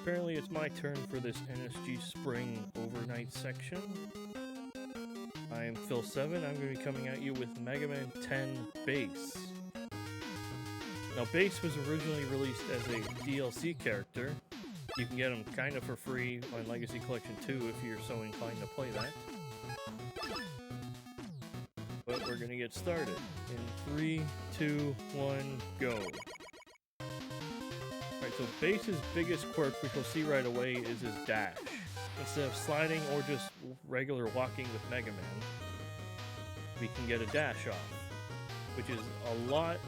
apparently it's my turn for this NSG Spring overnight section. I'm Phil7, I'm going to be coming at you with Mega Man 10 Bass. Now, Bass was originally released as a DLC character. You can get him kind of for free on Legacy Collection 2 if you're so inclined to play that. But we're going to get started. In 3, 2, 1, go. Alright, so Bass's biggest quirk, which we'll see right away, is his dash. Instead of sliding or just regular walking with Mega Man, we can get a dash off, which is a lot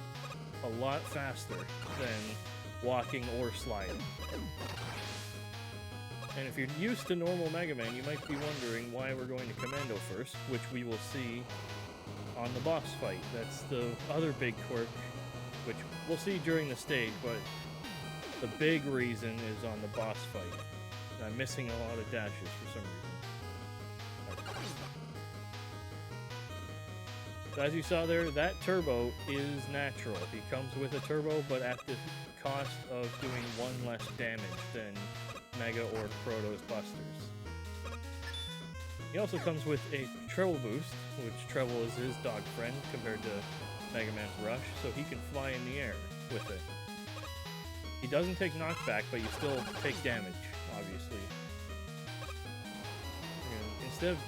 faster than walking or sliding. And if you're used to normal Mega Man, you might be wondering why we're going to Commando first, which we will see on the boss fight. That's the other big quirk, which we'll see during the stage, but the big reason is on the boss fight. I'm missing a lot of dashes for some reason. So as you saw there, that turbo is natural. He comes with a turbo, but at the cost of doing one less damage than Mega or Proto's Busters. He also comes with a treble boost, which treble is his dog friend compared to Mega Man's Rush, so he can fly in the air with it. He doesn't take knockback, but you still take damage, obviously. And instead of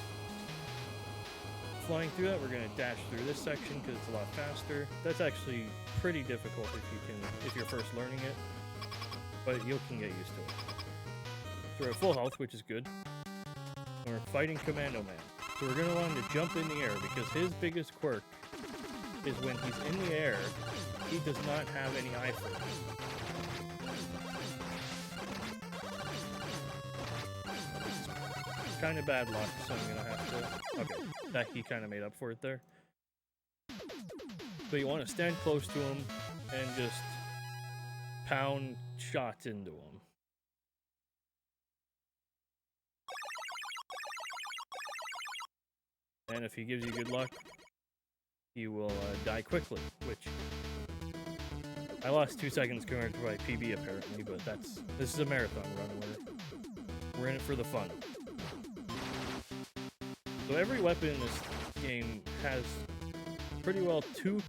flying through that, we're going to dash through this section because it's a lot faster. That's actually pretty difficult if you're first learning it, but you can get used to it. So we're at full health, which is good. And we're fighting Commando Man. So we're going to want him to jump in the air because his biggest quirk is when he's in the air, he does not have any iframes. Kind of bad luck, so I'm gonna have to... Okay, that he kind of made up for it there. But you want to stand close to him and just pound shots into him. And if he gives you good luck, you will die quickly, which... I lost 2 seconds compared to my PB apparently, but this is a marathon run. We're in it for the fun. So every weapon in this game has pretty well 2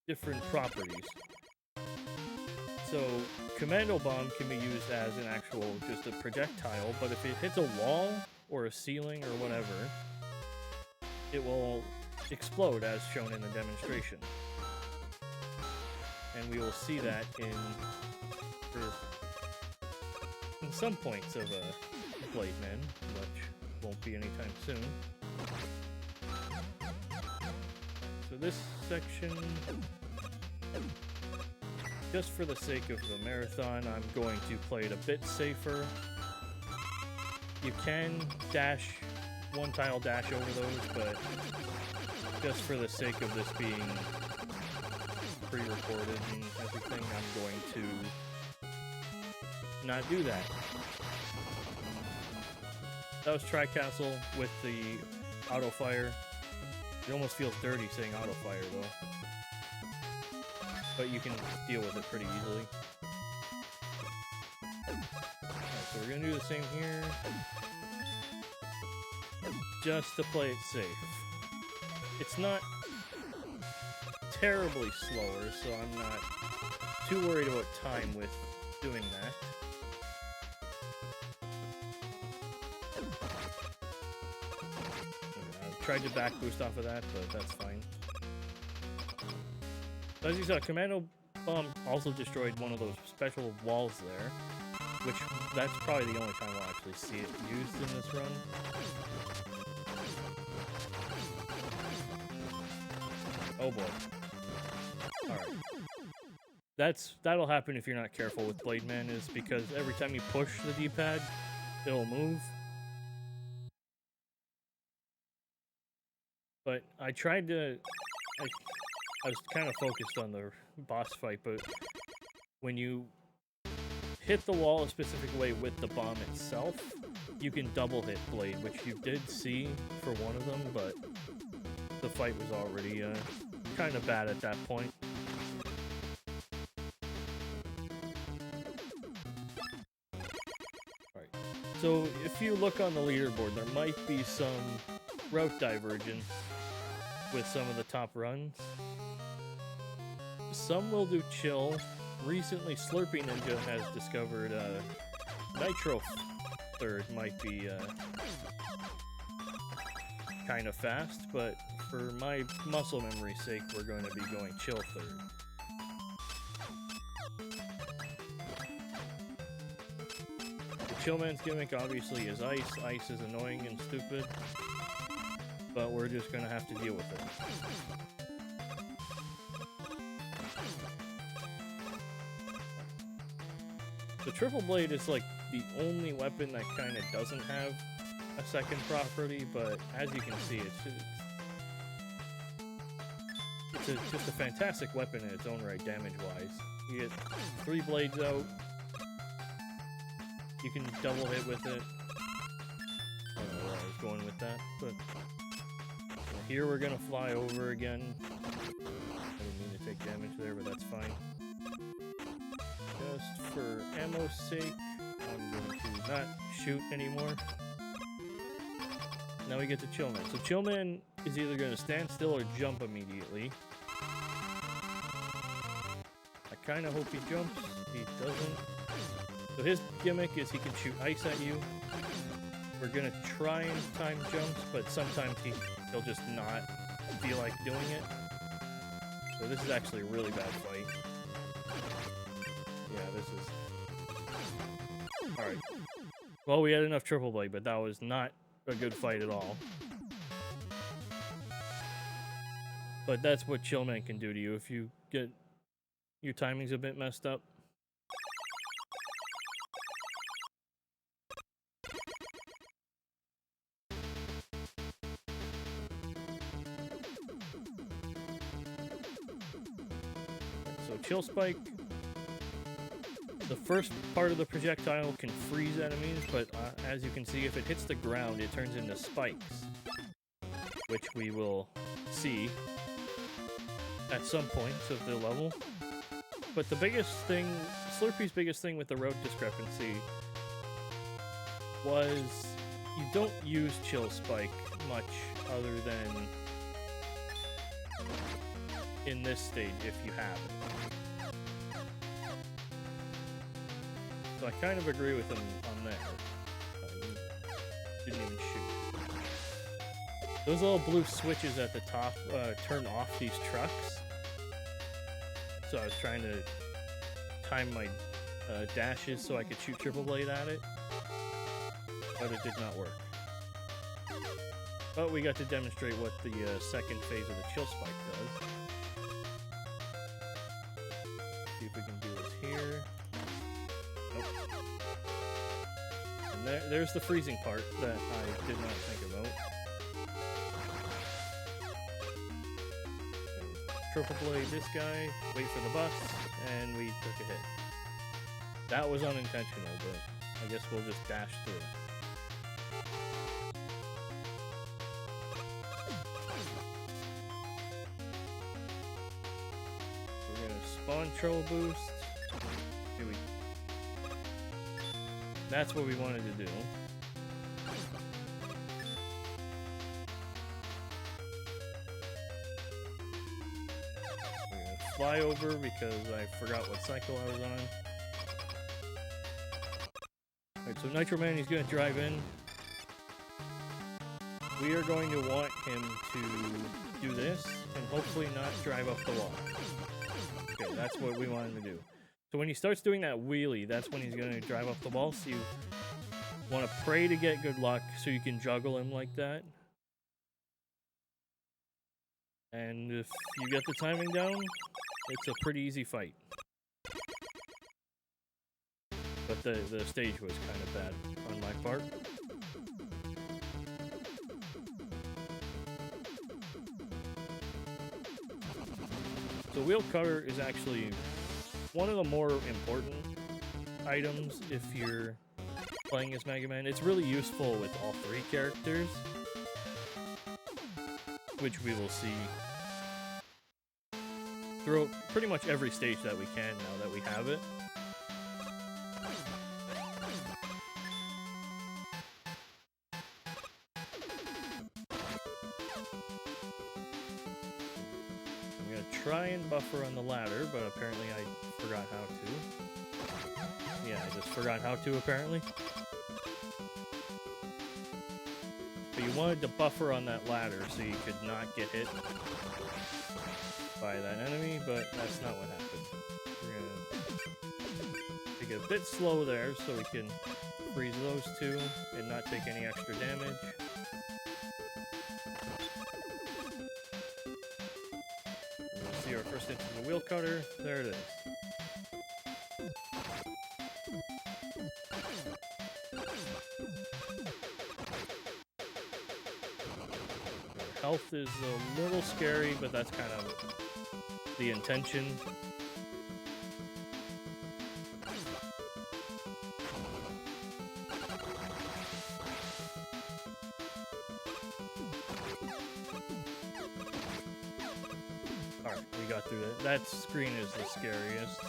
different properties. So Commando Bomb can be used as an actual, just a projectile, but if it hits a wall or a ceiling or whatever, it will explode as shown in the demonstration. And we will see that in some points of Blade Man, which won't be anytime soon. So this section, just for the sake of the marathon, I'm going to play it a bit safer. You can dash, one tile dash over those, but just for the sake of this being pre-recorded and everything, I'm going to not do that. That was Tri-Castle with the auto-fire. It almost feels dirty saying auto-fire, though. But you can deal with it pretty easily. Alright, so we're gonna do the same here. Just to play it safe. It's not terribly slower, so I'm not too worried about time with doing that. Tried to back boost off of that, but that's fine. So as you saw, Commando Bomb also destroyed one of those special walls there, which that's probably the only time we'll actually see it used in this run. Oh boy. Alright. That'll happen if you're not careful with Blade Man, is because every time you push the D-pad, it'll move. But I tried to... I was kind of focused on the boss fight, but when you hit the wall a specific way with the bomb itself, you can double hit Blade, which you did see for one of them, but the fight was already kind of bad at that point. So if you look on the leaderboard, there might be some route divergence with some of the top runs. Some will do chill. Recently, Slurpee Ninja has discovered Nitro third might be kind of fast, but for my muscle memory's sake, we're going to be going chill third. The Chillman's gimmick obviously is ice. Ice is annoying and stupid, but we're just going to have to deal with it. The Triple Blade is like the only weapon that kind of doesn't have a second property, but as you can see, it's just a fantastic weapon in its own right, damage-wise. You get 3 blades out. You can double hit with it. I don't know where I was going with that, but here we're gonna fly over again. I didn't mean to take damage there, but that's fine. Just for ammo's sake, I'm going to not shoot anymore. Now we get to Chillman. So Chillman is either going to stand still or jump immediately. I kind of hope he jumps. He doesn't. So his gimmick is he can shoot ice at you. We're going to try and time jumps, but sometimes he'll just not feel like doing it. So this is actually a really bad fight. Yeah, this is... Alright. Well, we had enough Triple Blade, but that was not a good fight at all. But that's what Chillman can do to you if you get... your timing's a bit messed up. So Chill Spike... the first part of the projectile can freeze enemies, but as you can see, if it hits the ground, it turns into spikes, which we will see at some points of the level. But the biggest thing, Slurpee's biggest thing with the route discrepancy was you don't use Chill Spike much other than in this stage if you have it. So I kind of agree with him on there. Didn't even shoot. Those little blue switches at the top turn off these trucks. So I was trying to time my dashes so I could shoot Triple Blade at it. But it did not work. But we got to demonstrate what the second phase of the Chill Spike does. See if we can do this here. Nope. And there's the freezing part that I did not think about. Triple Blade this guy, wait for the bus, and we took a hit. That was unintentional, but I guess we'll just dash through. We're gonna spawn troll boost. Here we... That's what we wanted to do. We're gonna fly over because I forgot what cycle I was on. Alright, so Nitro Man, he's gonna drive in. We are going to want him to do this and hopefully not drive up the wall. Okay, that's what we want him to do. So when he starts doing that wheelie, that's when he's going to drive up the wall. So you want to pray to get good luck so you can juggle him like that. And if you get the timing down, it's a pretty easy fight. But the stage was kind of bad on my part. So wheel cutter is actually one of the more important items if you're playing as Mega Man. It's really useful with all three characters, which we will see throughout pretty much every stage that we can now that we have it. try and buffer on the ladder, but apparently I forgot how to. Yeah, I just forgot how to, apparently. But you wanted to buffer on that ladder so you could not get hit by that enemy, but that's not what happened. We're gonna take it a bit slow there so we can freeze those two and not take any extra damage. We'll see our first hit from the wheel cutter. There it is. Health is a little scary, but that's kind of the intention. Alright, we got through that. That screen is the scariest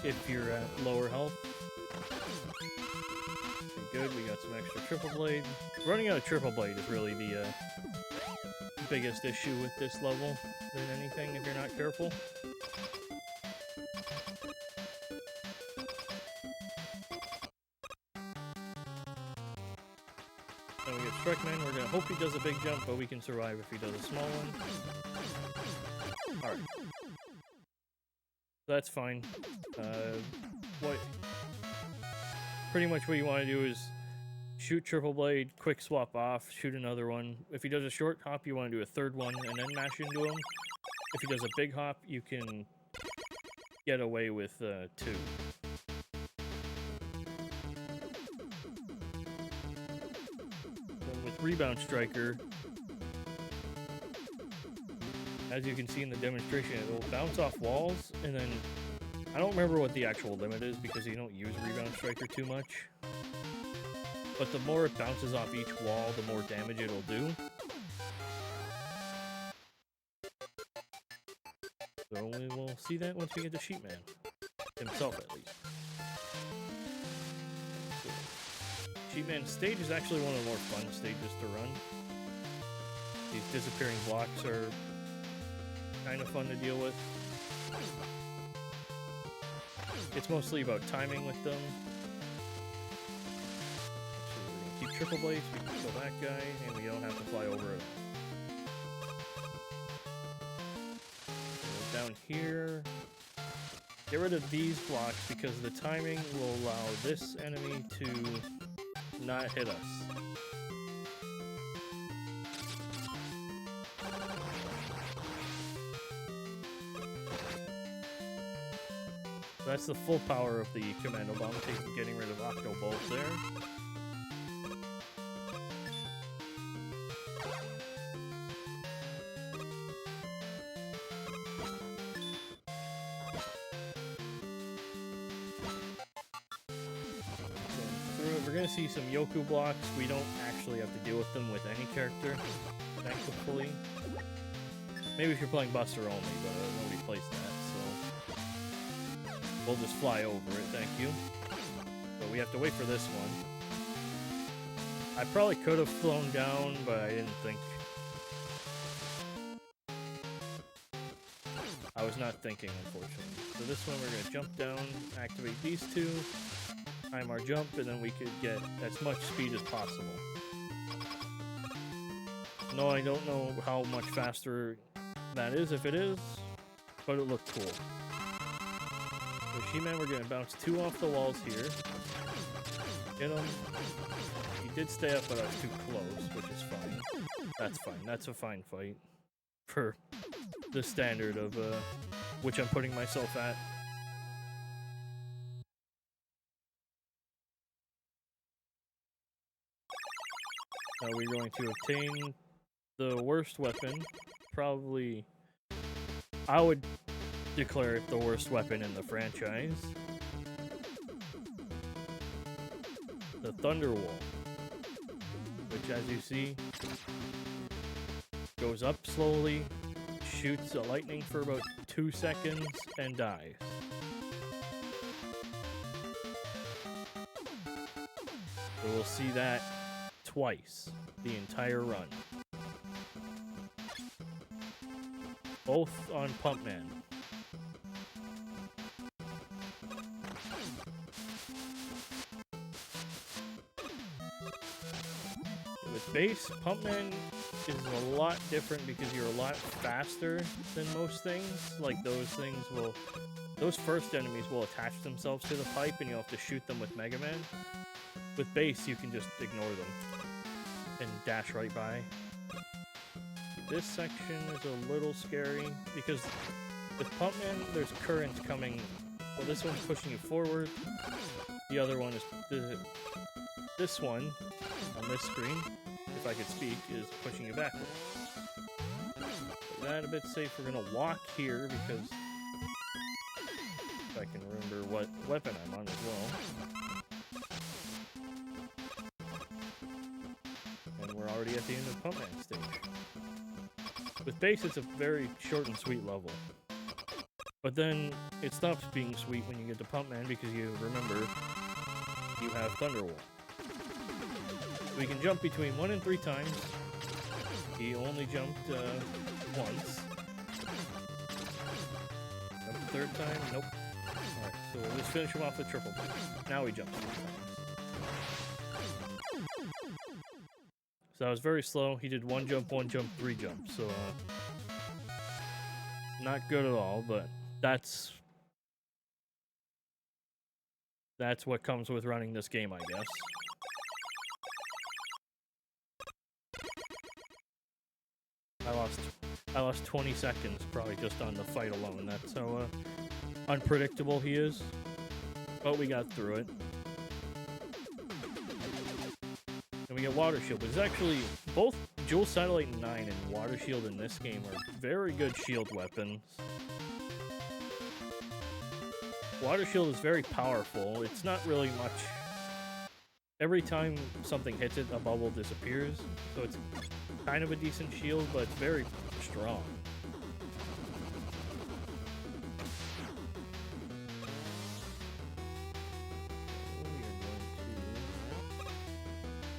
if you're at lower health. Okay, good, we got some extra triple blade. Running out of triple blade is really the biggest issue with this level than anything if you're not careful. Then we get Strikeman. We're gonna hope he does a big jump, but we can survive if he does a small one. Alright. That's fine. Pretty much what you want to do is shoot triple blade, quick swap off, shoot another one. If he does a short hop, you want to do a third one and then mash into him. If he does a big hop, you can get away with two. Then with Rebound Striker, as you can see in the demonstration, it will bounce off walls, and then I don't remember what the actual limit is because you don't use Rebound Striker too much. But the more it bounces off each wall, the more damage it'll do. So we will see that once we get the Sheepman. Himself, at least. So, Sheepman's stage is actually one of the more fun stages to run. These disappearing blocks are kind of fun to deal with. It's mostly about timing with them. Keep triple blades, we can kill that guy, and we don't have to fly over it. Down here, get rid of these blocks because the timing will allow this enemy to not hit us. So that's the full power of the commando bomb, getting rid of Octo Bolt there. We're going to see some Yoku blocks. We don't actually have to deal with them with any character, thankfully. Maybe if you're playing Buster only, but nobody plays that, so we'll just fly over it, thank you. But we have to wait for this one. I probably could have flown down, but I didn't think. I was not thinking, unfortunately. So this one we're going to jump down, activate these two, time our jump, and then we could get as much speed as possible. No, I don't know how much faster that is, if it is, but it looked cool. So She-Man, we're going to bounce two off the walls here. Get him. He did stay up, but I was too close, which is fine. That's fine. That's a fine fight for the standard of which I'm putting myself at. Now we're going to obtain the worst weapon. Probably, I would declare it the worst weapon in the franchise. The Thunder Wall, which, as you see, goes up slowly, shoots a lightning for about 2 seconds, and dies. So we'll see that twice the entire run. both on Pumpman. With base, Pumpman is a lot different because you're a lot faster than most things. Like those first enemies will attach themselves to the pipe and you'll have to shoot them with Mega Man. With base, you can just ignore them and dash right by. This section is a little scary because with Pumpman, there's currents coming. Well, this one's pushing you forward. The other one is this one on this screen, if I could speak, is pushing you backwards. That a bit safe. We're gonna walk here because if I can remember what weapon I'm on as well. And we're already at the end of Pumpman stage. With base, it's a very short and sweet level. But then it stops being sweet when you get to Pumpman because you remember you have Thunderwall. We can jump between 1 and 3 times. He only jumped once. Jump the 3rd time? Nope. Alright, so we'll just finish him off with triple jump. Now he jumps 3 times. So that was very slow. He did 1 jump, 3 jumps. So, not good at all, but that's what comes with running this game, I guess. I lost 20 seconds probably just on the fight alone. That's how unpredictable he is. But we got through it. And we get Water Shield, which is actually both Jewel Satellite 9 and Water Shield in this game are very good shield weapons. Water Shield is very powerful. It's not really much. Every time something hits it, a bubble disappears. So it's kind of a decent shield, but it's very strong.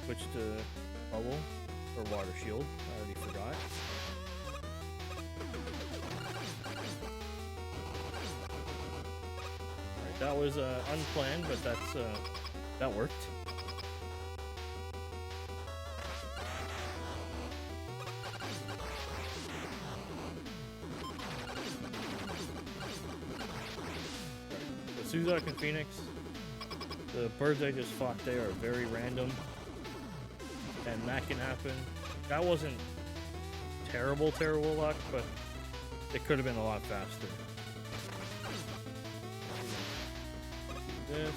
Switch to bubble or water shield. I already forgot. Alright, that was unplanned, but that worked. Suzak and Phoenix, the birds I just fought there are very random, and that can happen. That wasn't terrible luck, but it could have been a lot faster. This.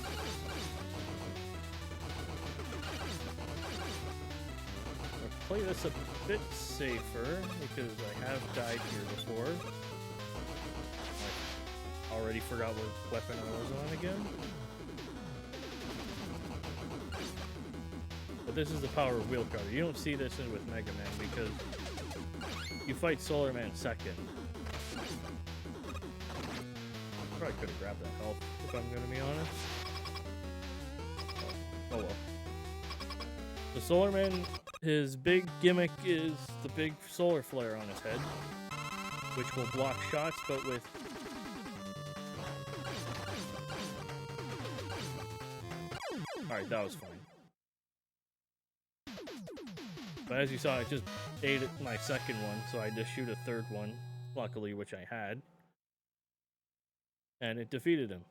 I'll play this a bit safer because I have died here before. Already forgot what weapon I was on again. But this is the power of Wheel Cutter. You don't see this in with Mega Man because you fight Solar Man second. Probably could have grabbed that health if I'm going to be honest. Oh well. The Solar Man, his big gimmick is the big solar flare on his head, which will block shots, but with alright, that was fine. But as you saw, I just ate my second one, so I just shoot a third one, luckily, which I had. And it defeated him.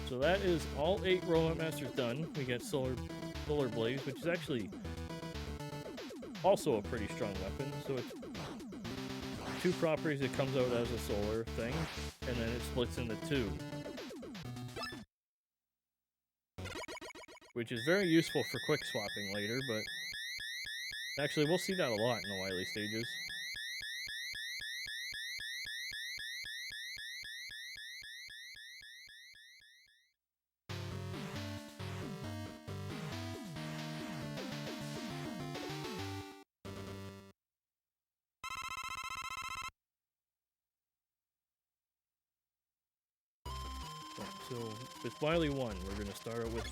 So that is all 8 Robot Masters done. We get Solar Blaze, which is actually also a pretty strong weapon. So it's 2 properties. It comes out as a solar thing, and then it splits into 2. Which is very useful for quick swapping later, but actually we'll see that a lot in the Wily stages. So with Wily 1, we're going to start out with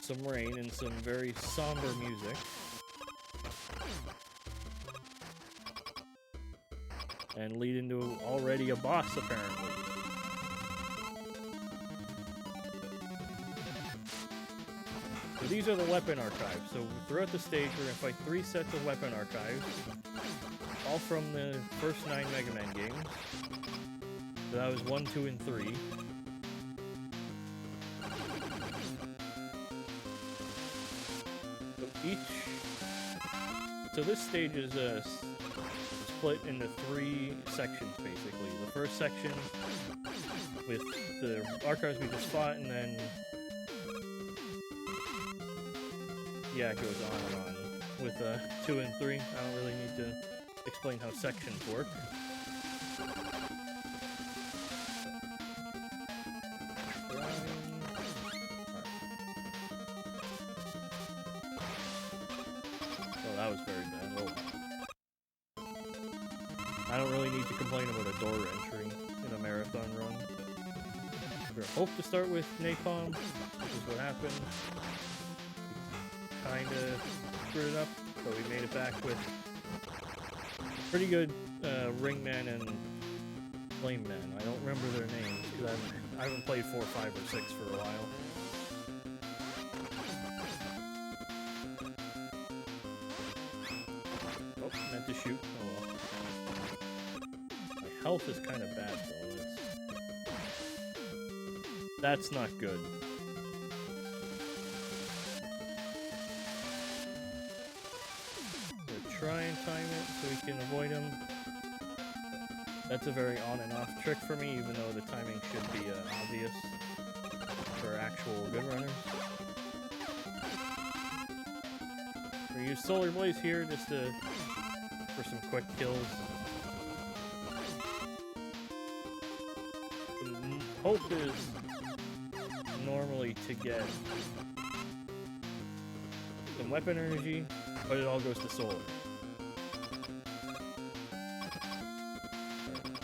some rain and some very somber music. And lead into already a boss, apparently. So these are the weapon archives. So throughout the stage, we're going to fight 3 sets of weapon archives, all from the first 9 Mega Man games. So that was 1, 2, and 3. So this stage is split into 3 sections, basically. The first section with the archives we just fought, and then yeah, it goes on and on with 2 and 3. I don't really need to explain how sections work. That was very bad. Oh. I don't really need to complain about a door entry in a marathon run. We hope to start with napalm, which is what happened. Kinda screwed it up, but we made it back with pretty good Ringman and Flameman. I don't remember their names because I haven't played 4, 5, or 6 for a while. Meant to shoot. Oh well. My health is kind of bad though. That's not good. We'll try and time it so we can avoid him. That's a very on and off trick for me, even though the timing should be obvious for actual good runners. We use Solar Blaze here just to for some quick kills. The hope is normally to get some weapon energy, but it all goes to solar.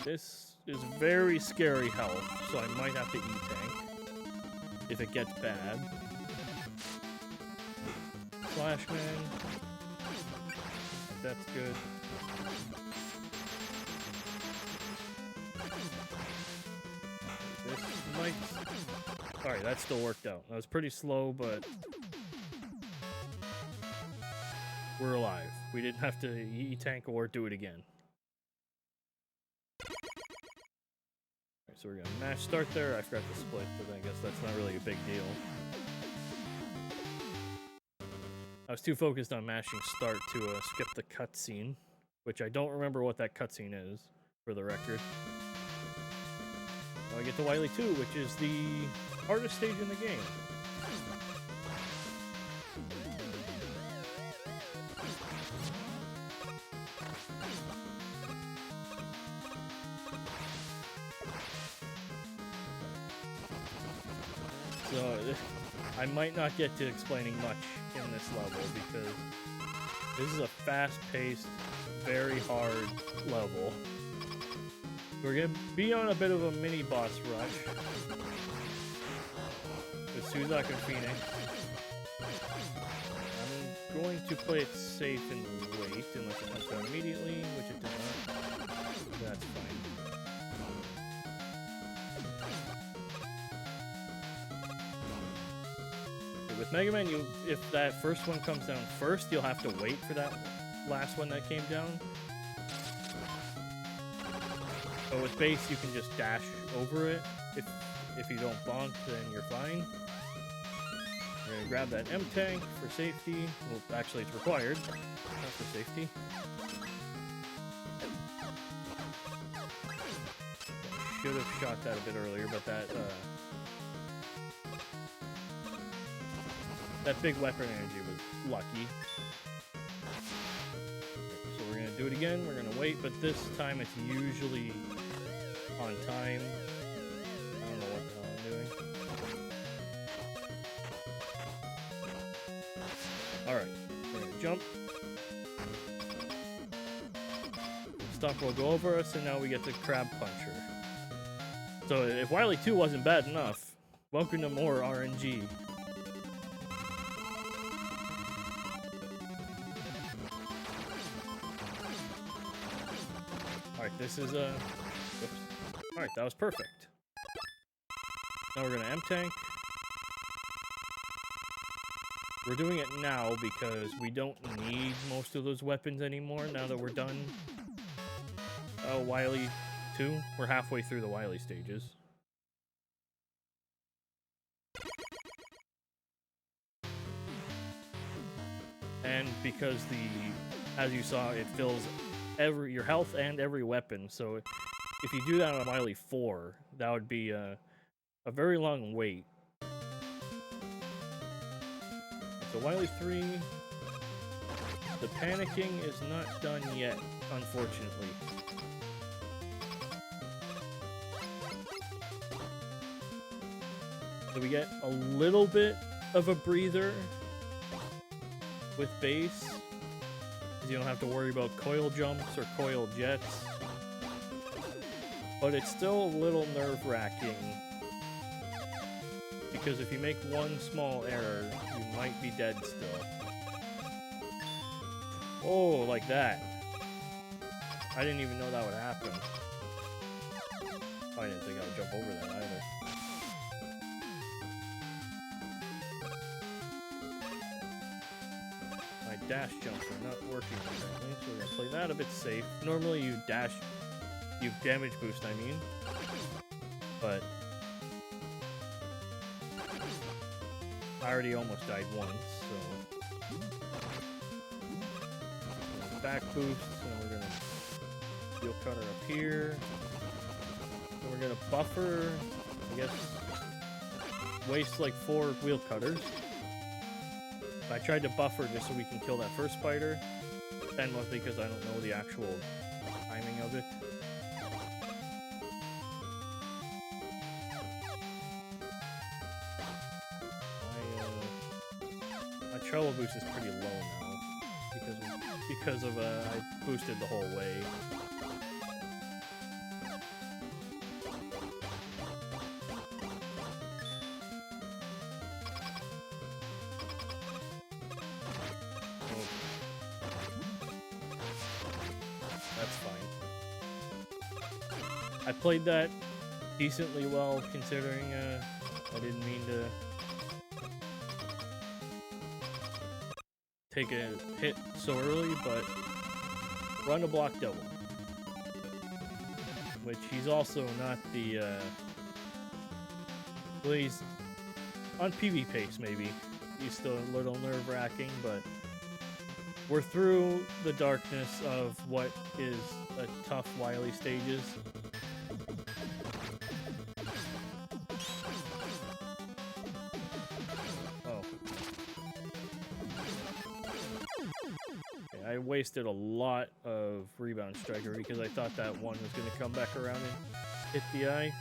This is very scary health, so I might have to E-tank if it gets bad. Flashman. That's good. This might... Alright, that still worked out. That was pretty slow, but... we're alive. We didn't have to E-tank or do it again. Alright, so we're gonna mash start there. I forgot to split, but I guess that's not really a big deal. I was too focused on mashing start to skip the cutscene, which I don't remember what that cutscene is, for the record. Now I get to Wily 2, which is the hardest stage in the game. So I might not get to explaining much in this level because this is a fast-paced, very hard level. We're gonna be on a bit of a mini-boss rush with Suzak and Phoenix. I'm going to play it safe and wait unless it comes down immediately, which it did not. That's fine. With Mega Man, if that first one comes down first, you'll have to wait for that last one that came down. But with base, you can just dash over it. If you don't bonk, then you're fine. We're gonna grab that M-tank for safety. Well, actually, it's required, not for safety. Should have shot that a bit earlier, but that big weapon energy was lucky. So we're gonna do it again. We're gonna wait, but this time it's usually on time. I don't know what the hell I'm doing. Alright, we're gonna jump. Stuff will go over us, and now we get the Crab Puncher. So if Wily 2 wasn't bad enough, welcome to more RNG. Alright, this is a... Alright, that was perfect. Now we're gonna M-Tank. We're doing it now because we don't need most of those weapons anymore now that we're done. Wily 2. We're halfway through the Wily stages. And because as you saw, it fills your health and every weapon. So if you do that on Wily 4, that would be a very long wait. So Wily 3, the panicking is not done yet, unfortunately. So we get a little bit of a breather with base, because you don't have to worry about coil jumps or coil jets. But it's still a little nerve-wracking, because if you make one small error, you might be dead still. Oh, like that. I didn't even know that would happen. I didn't think I would jump over that either. My dash jumps are not working correctly, so we're gonna play that a bit safe. Normally you damage boost, I mean. But I already almost died once, so back boost, and we're gonna wheel cutter up here. And we're gonna buffer, I guess, waste like 4 wheel cutters. I tried to buffer just so we can kill that first spider, and mostly because I don't know the actual timing of it. My treble boost is pretty low now because of I boosted the whole way. That's fine. I played that decently well, considering I didn't mean to take a hit so early, but run a block double. Which he's also not the, well, he's on PV pace maybe. He's still a little nerve-wracking, but we're through the darkness of what is a tough Wily stages. I wasted a lot of Rebound Striker because I thought that one was going to come back around and hit the eye.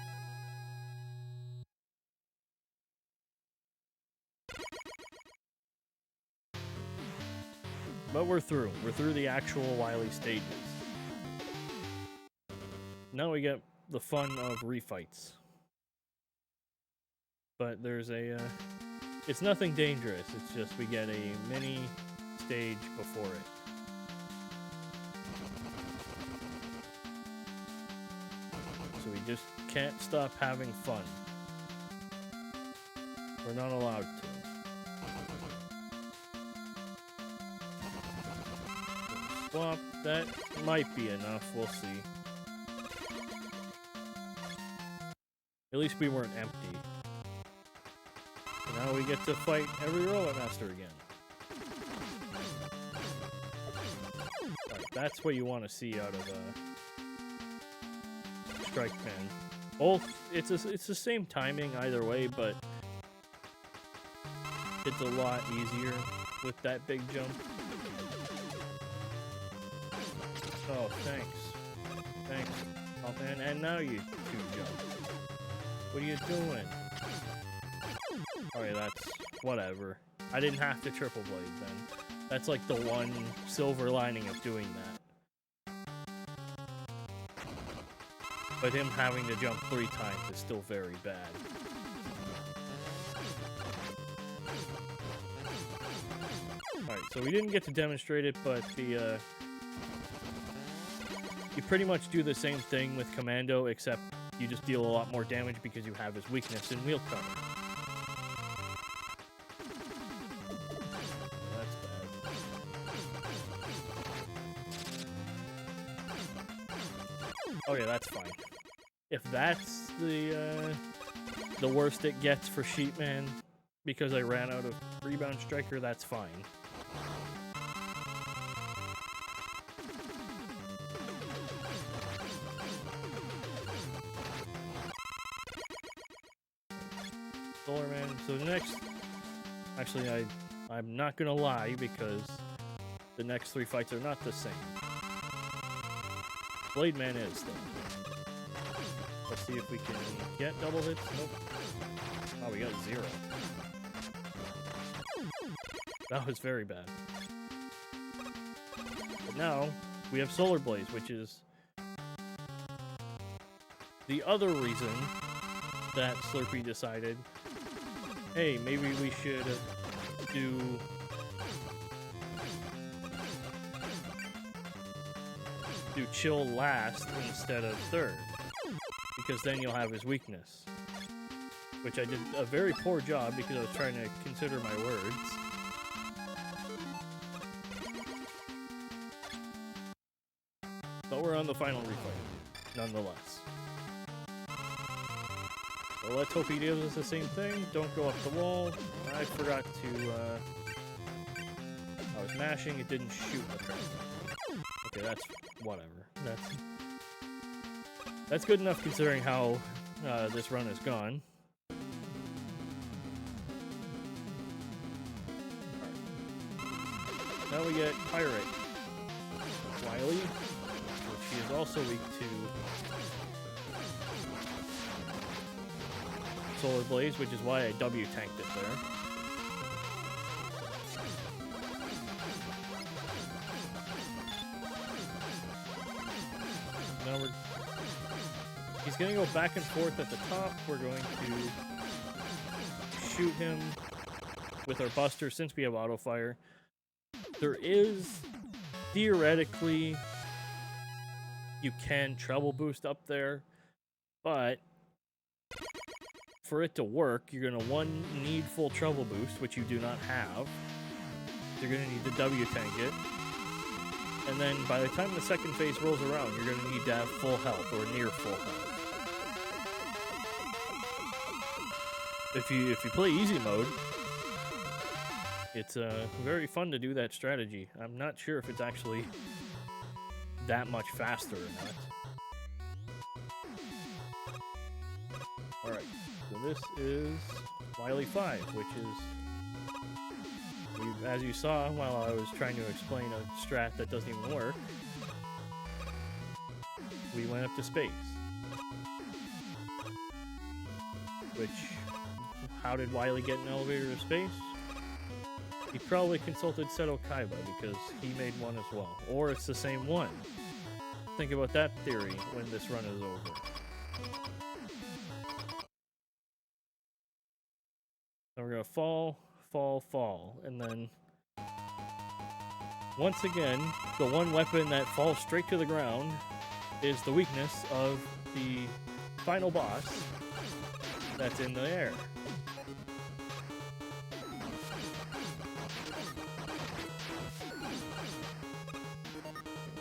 But we're through. We're through the actual Wily stages. Now we get the fun of refights. But there's a... it's nothing dangerous. It's just we get a mini stage before it. So we just can't stop having fun. We're not allowed to. Swap, that might be enough, we'll see. At least we weren't empty. So now we get to fight every Robot Master again. Right, that's what you want to see out of Strike Man. Both, it's the same timing either way, but it's a lot easier with that big jump. Oh, thanks. Thanks. Oh man, and now you 2 jump. What are you doing? Alright, that's whatever. I didn't have to triple blade then. That's like the one silver lining of doing that. But him having to jump 3 times is still very bad. Alright, so we didn't get to demonstrate it, but You pretty much do the same thing with Commando, except you just deal a lot more damage because you have his weakness in wheel cover. That's bad. Okay, that's fine. If that's the worst it gets for Sheepman because I ran out of Rebound Striker, that's fine. Solar Man. So the next, actually, I'm not gonna lie because the next 3 fights are not the same. Blade Man is though. Let's see if we can get double hits. Nope. Oh, we got 0. That was very bad. But now we have Solar Blaze, which is the other reason that Slurpee decided, hey, maybe we should do chill last instead of third, because then you'll have his weakness, which I did a very poor job because I was trying to consider my words. But we're on the final replay, nonetheless. So let's hope he gives us the same thing. Don't go up the wall. I forgot to, I was mashing, it didn't shoot apparently. Okay, that's whatever. That's good enough considering how this run has gone. Now we get Pirate. Wily, which she is also weak to Solar Blaze, which is why I W tanked it there. Now he's going to go back and forth at the top. We're going to shoot him with our Buster since we have auto fire. There is, theoretically, you can treble boost up there, but for it to work, you're going to need full treble boost, which you do not have. You're going to need to W tank it. And then by the time the second phase rolls around, you're going to need to have full health or near full health. If you play easy mode, it's very fun to do that strategy. I'm not sure if it's actually that much faster or not. Alright, so this is Wily 5, which is, as you saw while I was trying to explain a strat that doesn't even work, we went up to space. Which, how did Wily get an elevator to space? He probably consulted Seto Kaiba because he made one as well. Or it's the same one. Think about that theory when this run is over. So we're gonna fall, and then once again, the one weapon that falls straight to the ground is the weakness of the final boss that's in the air.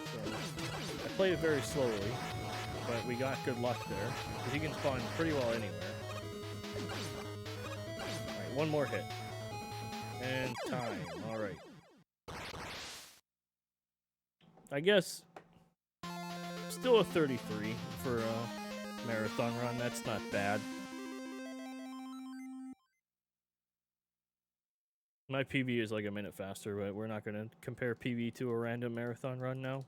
So I played it very slowly, but we got good luck there, because he can spawn pretty well anywhere. Alright, one more hit. And time. Alright. I guess still a 33 for a marathon run. That's not bad. My PB is like a minute faster, but we're not going to compare PB to a random marathon run now.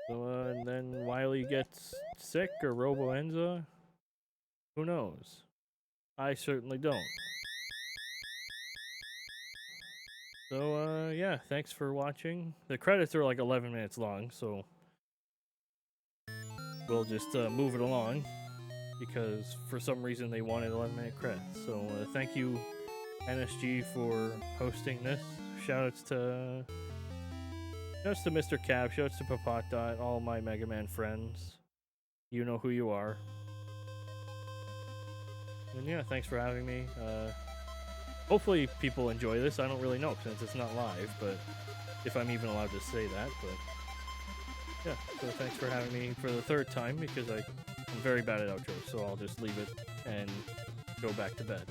So, and then Wily gets sick or Robo-Enza. Who knows? I certainly don't. So, yeah, thanks for watching. The credits are like 11 minutes long, so we'll just move it along, because for some reason they wanted 11-minute credits. So, thank you, NSG, for hosting this. Shoutouts to Shouts to Mr. Cap, shouts to Papatot, all my Mega Man friends. You know who you are. And yeah, thanks for having me. Hopefully people enjoy this. I don't really know since it's not live, but if I'm even allowed to say that, but yeah, so thanks for having me for the third time because I'm very bad at outros, so I'll just leave it and go back to bed.